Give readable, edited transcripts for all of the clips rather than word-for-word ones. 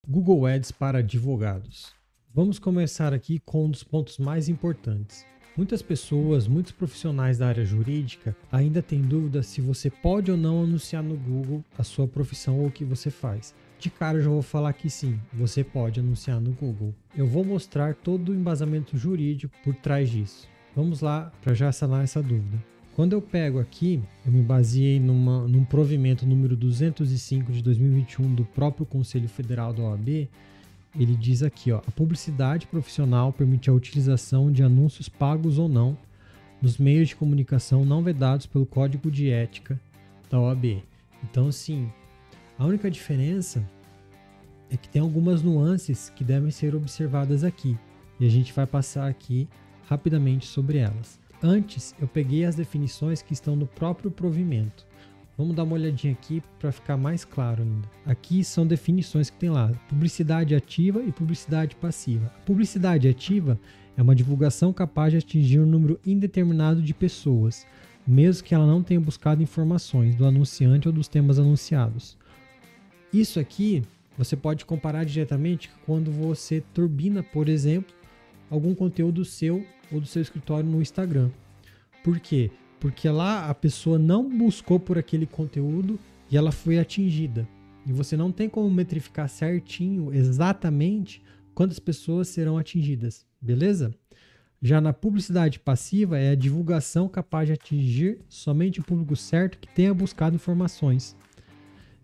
Google Ads para advogados. Vamos começar aqui com um dos pontos mais importantes. Muitas pessoas, muitos profissionais da área jurídica ainda têm dúvida se você pode ou não anunciar no Google a sua profissão ou o que você faz. De cara eu já vou falar que sim, você pode anunciar no Google. Eu vou mostrar todo o embasamento jurídico por trás disso. Vamos lá para já sanar essa dúvida. Quando eu pego aqui, eu me baseei num provimento número 205 de 2021 do próprio Conselho Federal da OAB. Ele diz aqui, ó, a publicidade profissional permite a utilização de anúncios pagos ou não nos meios de comunicação não vedados pelo Código de Ética da OAB. Então, sim, a única diferença é que tem algumas nuances que devem ser observadas aqui. E a gente vai passar aqui rapidamente sobre elas. Antes, eu peguei as definições que estão no próprio provimento. Vamos dar uma olhadinha aqui para ficar mais claro ainda. Aqui são definições que tem lá: publicidade ativa e publicidade passiva. A publicidade ativa é uma divulgação capaz de atingir um número indeterminado de pessoas, mesmo que ela não tenha buscado informações do anunciante ou dos temas anunciados. Isso aqui você pode comparar diretamente quando você turbina, por exemplo, algum conteúdo seu ou do seu escritório no Instagram. Por quê? Porque lá a pessoa não buscou por aquele conteúdo e ela foi atingida. E você não tem como metrificar certinho, exatamente, quantas pessoas serão atingidas, beleza? Já na publicidade passiva é a divulgação capaz de atingir somente o público certo que tenha buscado informações,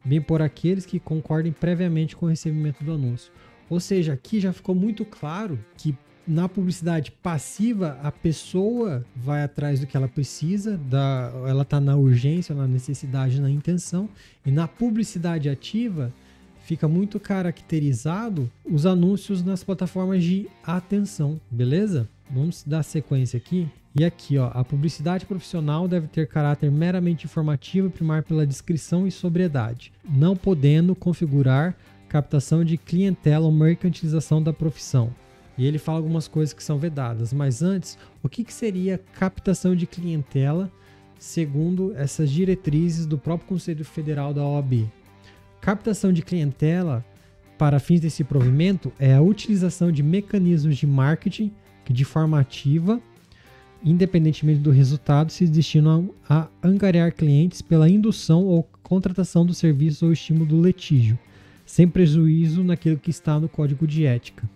bem por aqueles que concordem previamente com o recebimento do anúncio. Ou seja, aqui já ficou muito claro que na publicidade passiva, a pessoa vai atrás do que ela precisa, ela está na urgência, na necessidade, na intenção. E na publicidade ativa, fica muito caracterizado os anúncios nas plataformas de atenção, beleza? Vamos dar sequência aqui. E aqui, ó, a publicidade profissional deve ter caráter meramente informativo e primar pela descrição e sobriedade, não podendo configurar captação de clientela ou mercantilização da profissão. E ele fala algumas coisas que são vedadas. Mas antes, o que seria captação de clientela segundo essas diretrizes do próprio Conselho Federal da OAB? Captação de clientela, para fins desse provimento, é a utilização de mecanismos de marketing que, de forma ativa, independentemente do resultado, se destinam a angariar clientes pela indução ou contratação do serviço ou estímulo do litígio, sem prejuízo naquilo que está no Código de Ética.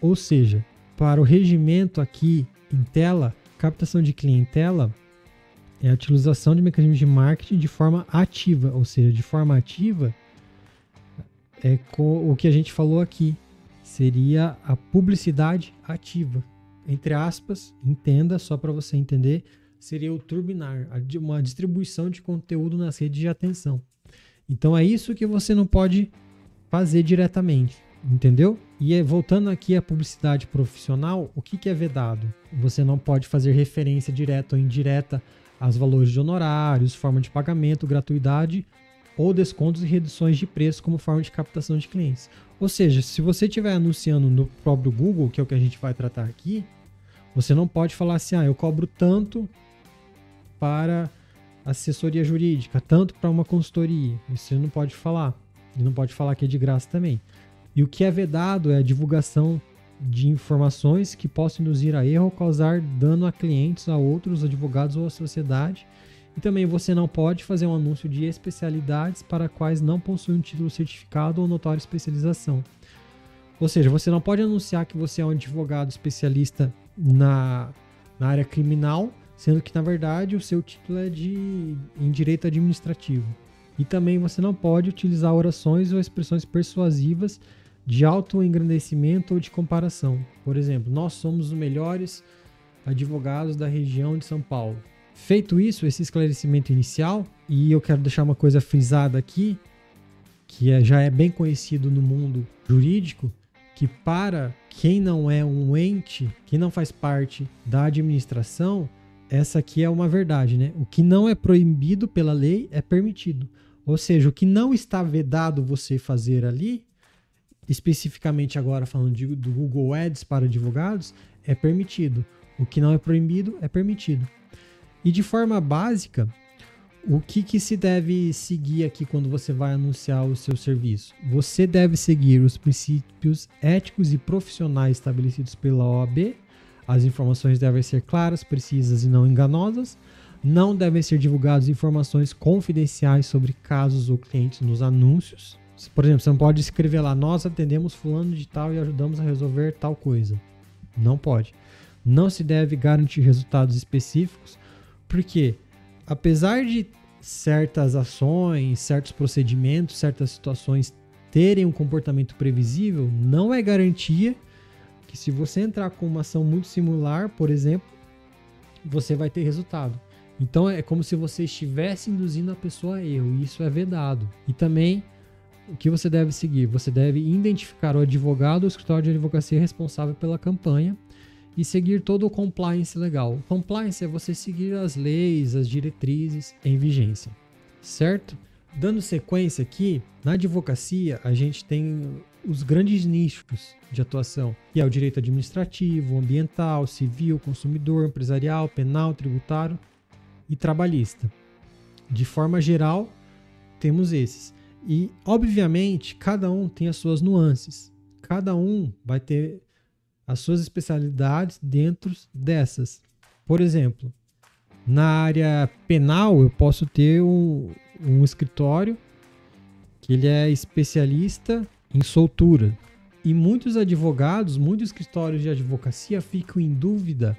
Ou seja, para o regimento aqui em tela, captação de clientela é a utilização de mecanismos de marketing de forma ativa. Ou seja, de forma ativa é o que a gente falou aqui. Seria a publicidade ativa. Entre aspas, entenda, só para você entender, seria o turbinar, uma distribuição de conteúdo nas redes de atenção. Então é isso que você não pode fazer diretamente. Entendeu? E voltando aqui à publicidade profissional, o que é vedado? Você não pode fazer referência direta ou indireta aos valores de honorários, forma de pagamento, gratuidade ou descontos e reduções de preço como forma de captação de clientes. Ou seja, se você estiver anunciando no próprio Google, que é o que a gente vai tratar aqui, você não pode falar assim, eu cobro tanto para assessoria jurídica, tanto para uma consultoria. Isso você não pode falar. E não pode falar que é de graça também. E o que é vedado é a divulgação de informações que possam induzir a erro ou causar dano a clientes, a outros advogados ou à sociedade. E também você não pode fazer um anúncio de especialidades para quais não possui um título certificado ou notória especialização. Ou seja, você não pode anunciar que você é um advogado especialista na área criminal, sendo que, na verdade, o seu título é em direito administrativo. E também você não pode utilizar orações ou expressões persuasivas de autoengrandecimento ou de comparação. Por exemplo, nós somos os melhores advogados da região de São Paulo. Feito isso, esse esclarecimento inicial, e eu quero deixar uma coisa frisada aqui, que já é bem conhecido no mundo jurídico, que para quem não é um ente, quem não faz parte da administração, essa aqui é uma verdade, né? O que não é proibido pela lei é permitido. Ou seja, o que não está vedado você fazer ali, especificamente agora falando do Google Ads para advogados, é permitido. O que não é proibido é permitido. E de forma básica, O que se deve seguir aqui quando você vai anunciar o seu serviço? Você deve seguir os princípios éticos e profissionais estabelecidos pela OAB. As informações devem ser claras, precisas e não enganosas. Não devem ser divulgadas informações confidenciais sobre casos ou clientes nos anúncios. Por exemplo, você não pode escrever lá: nós atendemos fulano de tal e ajudamos a resolver tal coisa. Não pode. Não se deve garantir resultados específicos, porque apesar de certas ações, certos procedimentos, certas situações terem um comportamento previsível, não é garantia que se você entrar com uma ação muito similar, por exemplo, você vai ter resultado. Então é como se você estivesse induzindo a pessoa a erro, e isso é vedado. E também, o que você deve seguir? Você deve identificar o advogado ou escritório de advocacia responsável pela campanha e seguir todo o compliance legal. O compliance é você seguir as leis, as diretrizes em vigência, certo? Dando sequência aqui, na advocacia a gente tem os grandes nichos de atuação, que é o direito administrativo, ambiental, civil, consumidor, empresarial, penal, tributário e trabalhista. De forma geral, temos esses. E, obviamente, cada um tem as suas nuances. Cada um vai ter as suas especialidades dentro dessas. Por exemplo, na área penal, eu posso ter um escritório que ele é especialista em soltura. E muitos advogados, muitos escritórios de advocacia ficam em dúvida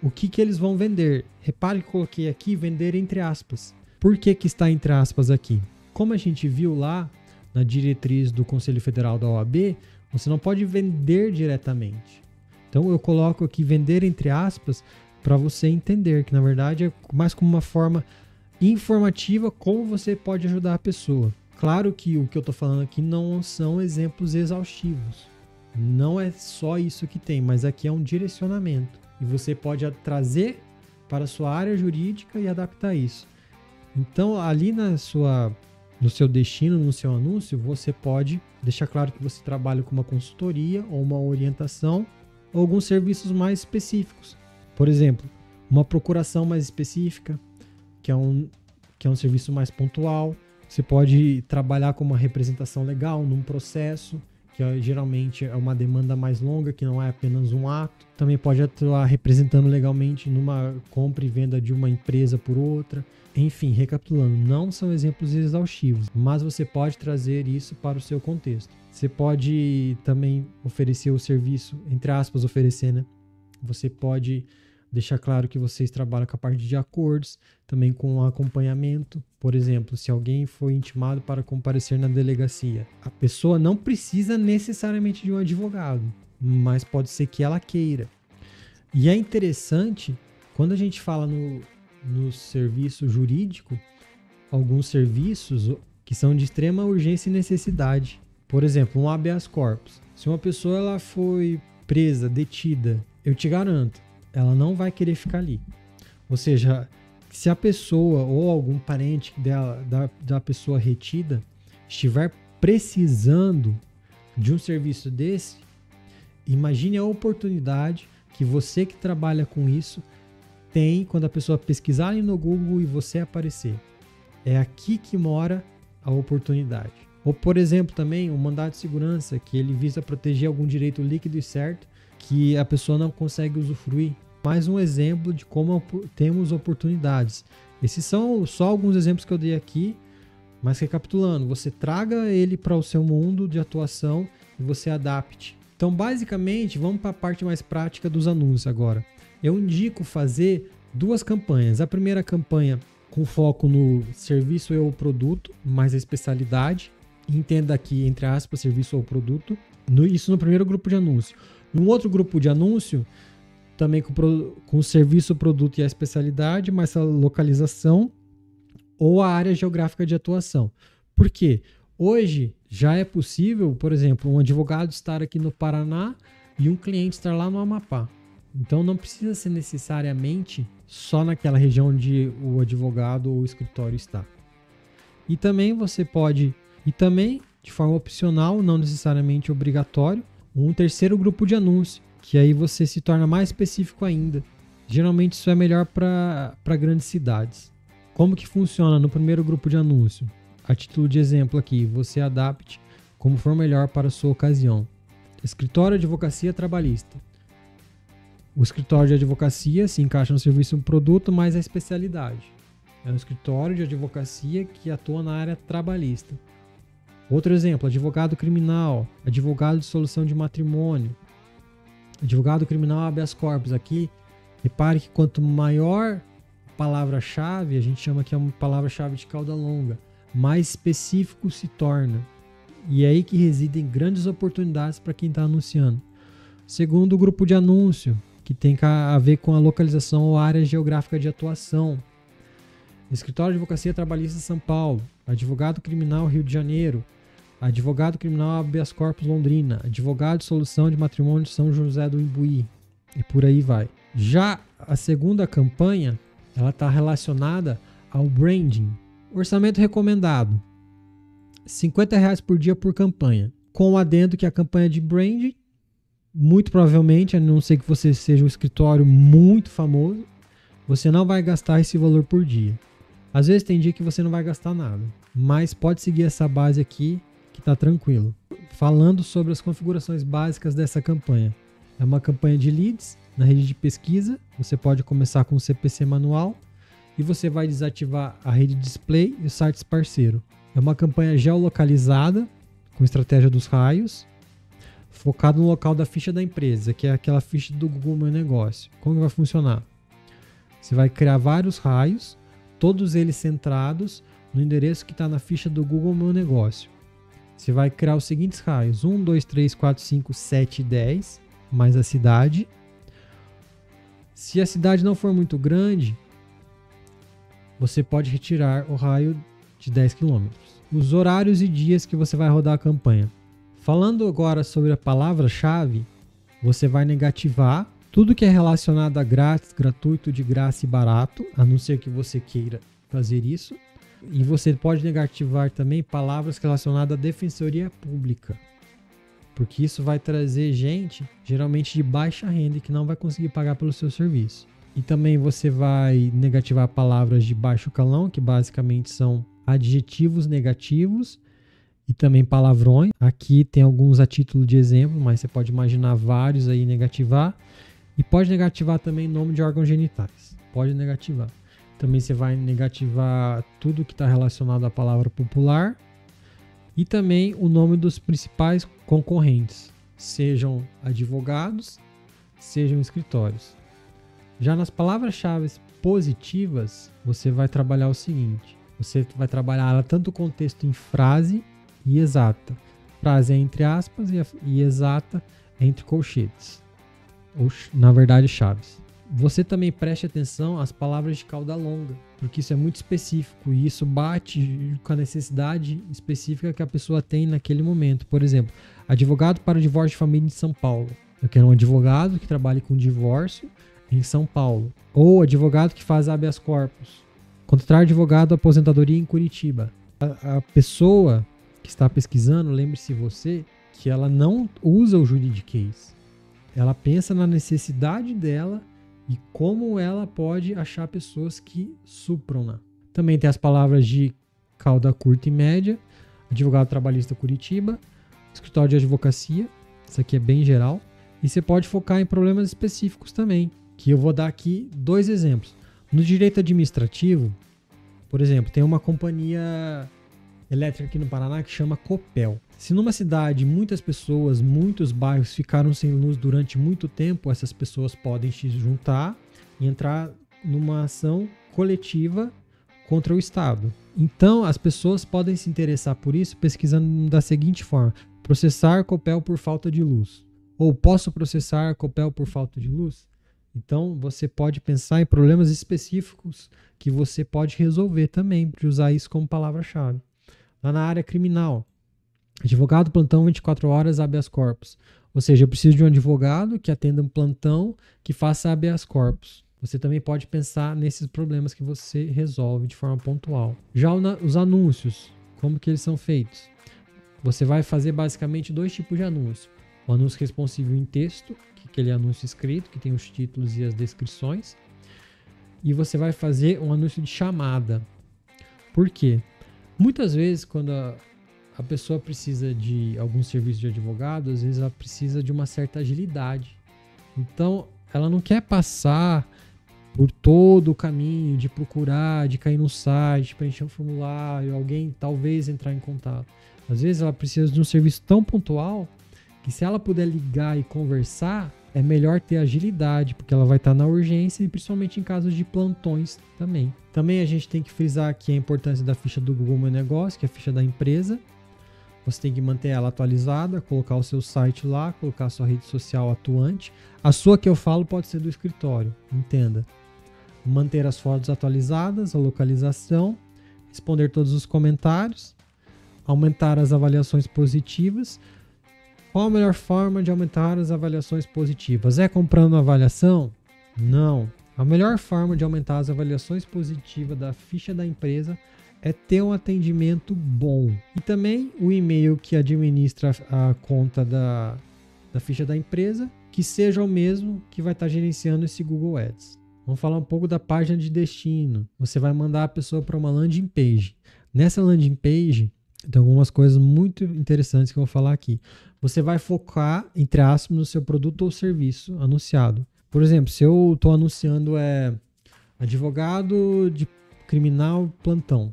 o que eles vão vender. Repare que eu coloquei aqui vender entre aspas. Por que está entre aspas aqui? Como a gente viu lá na diretriz do Conselho Federal da OAB, você não pode vender diretamente. Então eu coloco aqui vender entre aspas para você entender que na verdade é mais como uma forma informativa como você pode ajudar a pessoa. Claro que o que eu estou falando aqui não são exemplos exaustivos. Não é só isso que tem, mas aqui é um direcionamento. E você pode trazer para a sua área jurídica e adaptar isso. Então ali no seu destino, no seu anúncio, você pode deixar claro que você trabalha com uma consultoria ou uma orientação ou alguns serviços mais específicos. Por exemplo, uma procuração mais específica, que é um serviço mais pontual. Você pode trabalhar com uma representação legal num processo, que geralmente é uma demanda mais longa, que não é apenas um ato. Também pode atuar representando legalmente numa compra e venda de uma empresa por outra. Enfim, recapitulando, não são exemplos exaustivos, mas você pode trazer isso para o seu contexto. Você pode também oferecer o serviço, entre aspas, oferecer, né? Você pode deixar claro que vocês trabalham com a parte de acordos, também com acompanhamento. Por exemplo, se alguém foi intimado para comparecer na delegacia, a pessoa não precisa necessariamente de um advogado, mas pode ser que ela queira. E é interessante, quando a gente fala no serviço jurídico, alguns serviços que são de extrema urgência e necessidade. Por exemplo, um habeas corpus. Se uma pessoa ela foi presa, detida, eu te garanto, ela não vai querer ficar ali. Ou seja, se a pessoa ou algum parente da pessoa retida estiver precisando de um serviço desse, imagine a oportunidade que você que trabalha com isso tem quando a pessoa pesquisar ali no Google e você aparecer. É aqui que mora a oportunidade. Ou, por exemplo, também o mandado de segurança, que ele visa proteger algum direito líquido e certo que a pessoa não consegue usufruir. Mais um exemplo de como temos oportunidades. Esses são só alguns exemplos que eu dei aqui, mas recapitulando, você traga ele para o seu mundo de atuação e você adapte. Então, basicamente, vamos para a parte mais prática dos anúncios agora. Eu indico fazer 2 campanhas. A primeira campanha com foco no serviço ou produto, mais a especialidade. Entenda aqui, entre aspas, serviço ou produto. Isso no primeiro grupo de anúncio. No outro grupo de anúncio, também com o serviço, o produto e a especialidade, mais a localização ou a área geográfica de atuação. Por quê? Hoje já é possível, por exemplo, um advogado estar aqui no Paraná e um cliente estar lá no Amapá. Então não precisa ser necessariamente só naquela região onde o advogado ou o escritório está. E também você pode, de forma opcional, não necessariamente obrigatório, um terceiro grupo de anúncio, que aí você se torna mais específico ainda. Geralmente isso é melhor para grandes cidades. Como que funciona no primeiro grupo de anúncio? A título de exemplo aqui, você adapte como for melhor para a sua ocasião. Escritório de advocacia trabalhista. O escritório de advocacia se encaixa no serviço e um produto, mais a especialidade. É um escritório de advocacia que atua na área trabalhista. Outro exemplo, advogado criminal, advogado de solução de matrimônio, advogado criminal habeas corpus. Aqui, repare que quanto maior a palavra-chave, a gente chama que é uma palavra-chave de cauda longa, mais específico se torna. E é aí que residem grandes oportunidades para quem está anunciando. Segundo, o grupo de anúncio, que tem a ver com a localização ou área geográfica de atuação. Escritório de Advocacia Trabalhista São Paulo, advogado criminal Rio de Janeiro, advogado criminal habeas corpus Londrina, advogado de solução de matrimônio São José do Imbuí, e por aí vai. Já a segunda campanha, ela está relacionada ao branding. Orçamento recomendado, R$50 por dia por campanha, com o adendo que a campanha de branding, muito provavelmente, a não ser que você seja um escritório muito famoso, você não vai gastar esse valor por dia. Às vezes tem dia que você não vai gastar nada, mas pode seguir essa base aqui que está tranquilo. Falando sobre as configurações básicas dessa campanha. É uma campanha de leads na rede de pesquisa. Você pode começar com o CPC manual e você vai desativar a rede display e os sites parceiro. É uma campanha geolocalizada com estratégia dos raios, focado no local da ficha da empresa, que é aquela ficha do Google Meu Negócio. Como vai funcionar? Você vai criar vários raios, todos eles centrados no endereço que está na ficha do Google Meu Negócio. Você vai criar os seguintes raios: 1, 2, 3, 4, 5, 7 e 10, mais a cidade. Se a cidade não for muito grande, você pode retirar o raio de 10 km. Os horários e dias que você vai rodar a campanha. Falando agora sobre a palavra-chave, você vai negativar tudo que é relacionado a grátis, gratuito, de graça e barato, a não ser que você queira fazer isso. E você pode negativar também palavras relacionadas à defensoria pública, porque isso vai trazer gente, geralmente de baixa renda, que não vai conseguir pagar pelo seu serviço. E também você vai negativar palavras de baixo calão, que basicamente são adjetivos negativos, e também palavrões. Aqui tem alguns a título de exemplo, mas você pode imaginar vários aí negativar. E pode negativar também nome de órgãos genitais. Pode negativar. Também você vai negativar tudo que está relacionado à palavra popular. E também o nome dos principais concorrentes. Sejam advogados, sejam escritórios. Já nas palavras-chave positivas, você vai trabalhar o seguinte. Você vai trabalhar ela tanto o contexto em frase e exata. Frase é entre aspas e exata é entre colchetes. Ou, na verdade, chaves. Você também preste atenção às palavras de cauda longa, porque isso é muito específico e isso bate com a necessidade específica que a pessoa tem naquele momento. Por exemplo, advogado para o divórcio de família em São Paulo. Eu quero um advogado que trabalhe com divórcio em São Paulo. Ou advogado que faz habeas corpus. Contratar advogado aposentadoria em Curitiba. A pessoa que está pesquisando, lembre-se você, que ela não usa o juridiquês. Ela pensa na necessidade dela e como ela pode achar pessoas que supram-na. Também tem as palavras de cauda curta e média, advogado trabalhista Curitiba, escritório de advocacia, isso aqui é bem geral. E você pode focar em problemas específicos também, que eu vou dar aqui 2 exemplos. No direito administrativo, por exemplo, tem uma companhia elétrica aqui no Paraná que chama Copel. Se numa cidade muitas pessoas, muitos bairros ficaram sem luz durante muito tempo, essas pessoas podem se juntar e entrar numa ação coletiva contra o Estado. Então, as pessoas podem se interessar por isso pesquisando da seguinte forma: processar Copel por falta de luz. Ou posso processar Copel por falta de luz? Então, você pode pensar em problemas específicos que você pode resolver também, de usar isso como palavra-chave. Lá na área criminal, advogado plantão 24 horas habeas corpus. Ou seja, eu preciso de um advogado que atenda um plantão que faça habeas corpus. Você também pode pensar nesses problemas que você resolve de forma pontual. Já os anúncios, como que eles são feitos? Você vai fazer basicamente 2 tipos de anúncio. O anúncio responsivo em texto, que é aquele anúncio escrito, que tem os títulos e as descrições. e você vai fazer um anúncio de chamada. Por quê? Muitas vezes, quando a pessoa precisa de algum serviço de advogado, às vezes ela precisa de uma certa agilidade. Então, ela não quer passar por todo o caminho de procurar, de cair no site, preencher um formulário, alguém talvez entrar em contato. Às vezes ela precisa de um serviço tão pontual que, se ela puder ligar e conversar, é melhor ter agilidade, porque ela vai estar na urgência e principalmente em casos de plantões também. Também a gente tem que frisar aqui a importância da ficha do Google Meu Negócio, que é a ficha da empresa. Você tem que manter ela atualizada, colocar o seu site lá, colocar a sua rede social atuante. A sua que eu falo pode ser do escritório, entenda. Manter as fotos atualizadas, a localização, responder todos os comentários, aumentar as avaliações positivas. Qual a melhor forma de aumentar as avaliações positivas? É comprando avaliação? Não. A melhor forma de aumentar as avaliações positivas da ficha da empresa é ter um atendimento bom. E também o e-mail que administra a conta da ficha da empresa, que seja o mesmo que vai estar gerenciando esse Google Ads. Vamos falar um pouco da página de destino. Você vai mandar a pessoa para uma landing page. Nessa landing page, tem algumas coisas muito interessantes que eu vou falar aqui. Você vai focar, entre aspas, no seu produto ou serviço anunciado. Por exemplo, se eu estou anunciando advogado de criminal plantão.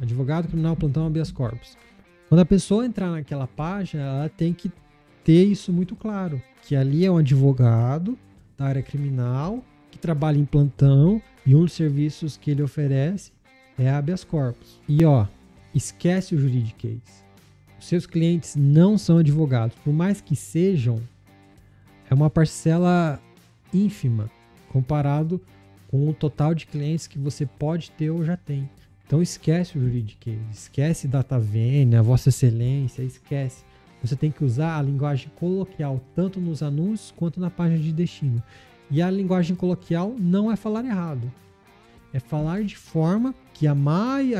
Advogado criminal plantão habeas corpus. Quando a pessoa entrar naquela página, ela tem que ter isso muito claro. Que ali é um advogado da área criminal que trabalha em plantão e um dos serviços que ele oferece é habeas corpus. E esquece o juridiquês. Os seus clientes não são advogados. Por mais que sejam, é uma parcela ínfima comparado com o total de clientes que você pode ter ou já tem. Então esquece o juridiquês, esquece data vênia, vossa excelência, esquece. Você tem que usar a linguagem coloquial tanto nos anúncios quanto na página de destino. E a linguagem coloquial não é falar errado. É falar de forma que a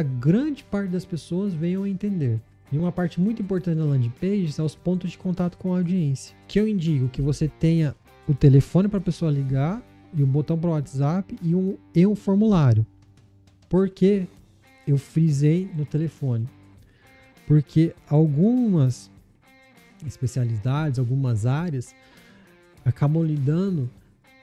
grande parte das pessoas venham a entender. E uma parte muito importante da landing page são os pontos de contato com a audiência. Que eu indico que você tenha o telefone para a pessoa ligar e o botão para o WhatsApp e um formulário. Por que eu frisei no telefone? Porque algumas especialidades, algumas áreas acabam lidando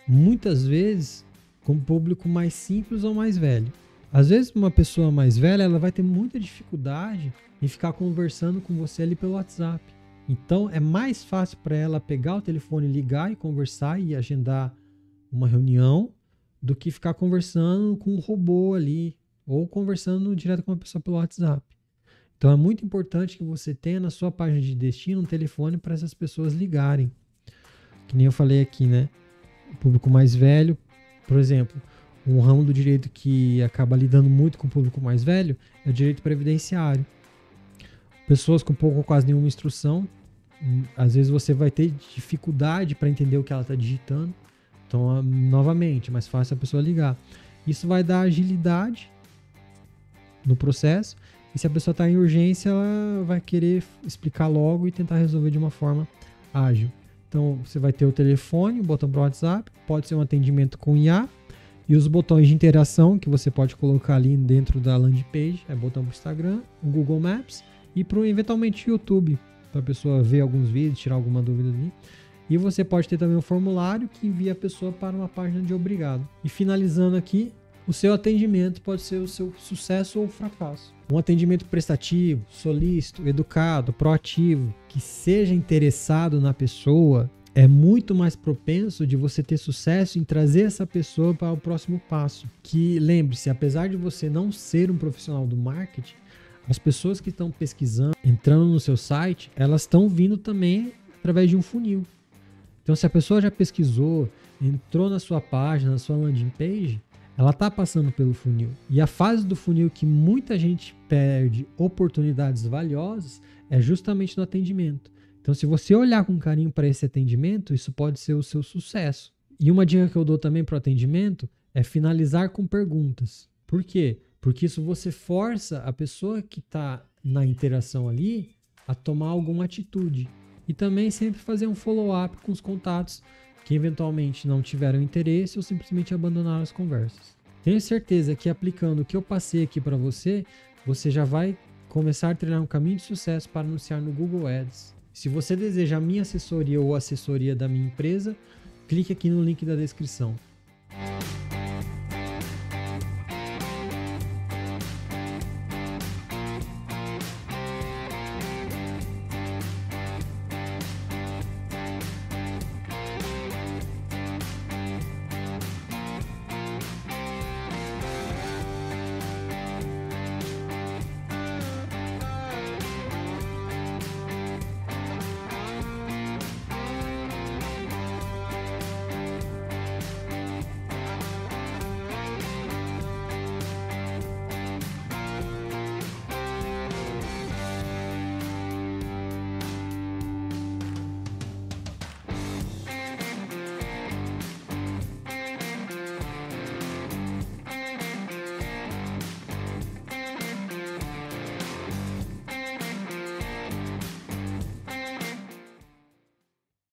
muitas vezes com um público mais simples ou mais velho. Às vezes uma pessoa mais velha ela vai ter muita dificuldade em ficar conversando com você ali pelo WhatsApp. Então é mais fácil para ela pegar o telefone, ligar e conversar e agendar uma reunião do que ficar conversando com um robô ali ou conversando direto com uma pessoa pelo WhatsApp. Então é muito importante que você tenha na sua página de destino um telefone para essas pessoas ligarem. Que nem eu falei aqui, né? O público mais velho, por exemplo, um ramo do direito que acaba lidando muito com o público mais velho é o direito previdenciário. Pessoas com pouco ou quase nenhuma instrução, às vezes você vai ter dificuldade para entender o que ela está digitando. Então, novamente, é mais fácil a pessoa ligar. Isso vai dar agilidade no processo. E se a pessoa está em urgência, ela vai querer explicar logo e tentar resolver de uma forma ágil. Então, você vai ter o telefone, o botão para o WhatsApp, pode ser um atendimento com IA, e os botões de interação que você pode colocar ali dentro da landing page, é botão para o Instagram, o Google Maps e para eventualmente o YouTube, para a pessoa ver alguns vídeos, tirar alguma dúvida ali. E você pode ter também um formulário que envia a pessoa para uma página de obrigado. E finalizando aqui, o seu atendimento pode ser o seu sucesso ou fracasso. Um atendimento prestativo, solícito, educado, proativo, que seja interessado na pessoa, é muito mais propenso de você ter sucesso em trazer essa pessoa para o próximo passo. Que, lembre-se, apesar de você não ser um profissional do marketing, as pessoas que estão pesquisando, entrando no seu site, elas estão vindo também através de um funil. Então, se a pessoa já pesquisou, entrou na sua página, na sua landing page, ela está passando pelo funil. E a fase do funil que muita gente perde oportunidades valiosas é justamente no atendimento. Então, se você olhar com carinho para esse atendimento, isso pode ser o seu sucesso. E uma dica que eu dou também para o atendimento é finalizar com perguntas. Por quê? Porque isso você força a pessoa que está na interação ali a tomar alguma atitude. E também sempre fazer um follow-up com os contatos que eventualmente não tiveram interesse ou simplesmente abandonaram as conversas. Tenho certeza que aplicando o que eu passei aqui para você, você já vai começar a trilhar um caminho de sucesso para anunciar no Google Ads. Se você deseja a minha assessoria ou a assessoria da minha empresa, clique aqui no link da descrição.